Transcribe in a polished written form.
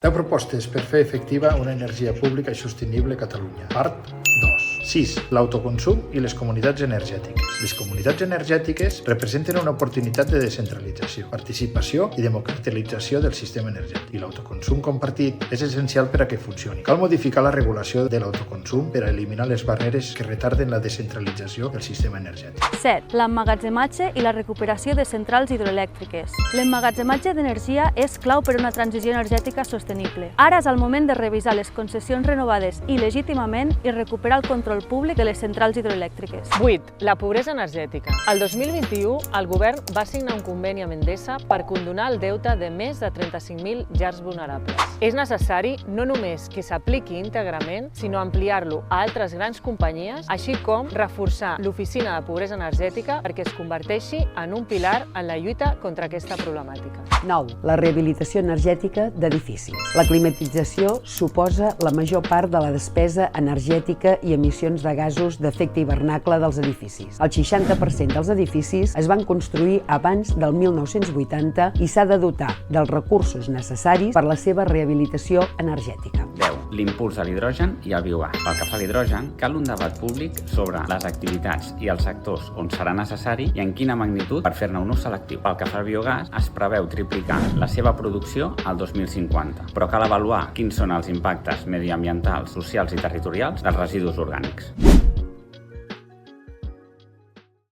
10 propostes per fer efectiva una energia pública i sostenible a Catalunya. Part 2. 6. L'autoconsum i les comunitats energètiques. Les comunitats energètiques representen una oportunitat de descentralització, participació i democratització del sistema energètic. I l'autoconsum compartit és essencial per a que funcioni. Cal modificar la regulació de l'autoconsum per a eliminar les barreres que retarden la descentralització del sistema energètic. 7. L'emmagatzematge i la recuperació de centrals hidroelèctriques. L'emmagatzematge d'energia és clau per a una transició energètica sostenible. Ara és el moment de revisar les concessions renovades il·legítimament i recuperar el control públic de les centrals hidroelèctriques. 8. La pobresa energètica. El 2021, el govern va signar un conveni amb Endesa per condonar el deute de més de 35.000 llars vulnerables. És necessari no només que s'apliqui íntegrament, sinó ampliar-lo a altres grans companyies, així com reforçar l'Oficina de Pobresa Energètica perquè es converteixi en un pilar en la lluita contra aquesta problemàtica. 9. La rehabilitació energètica d'edificis. La climatització suposa la major part de la despesa energètica i emissions de gasos d'efecte hivernacle dels edificis. El 60% dels edificis es van construir abans del 1980 i s'ha de dotar dels recursos necessaris per a la seva rehabilitació energètica. 10. L'impuls de l'hidrogen i el biogàs. Pel que fa a l'hidrogen, cal un debat públic sobre les activitats i els sectors on serà necessari i en quina magnitud per fer-ne un ús selectiu. Pel que fa al biogàs, es preveu triplicar la seva producció al 2050, però cal avaluar quins són els impactes mediambientals, socials i territorials dels residus orgànics.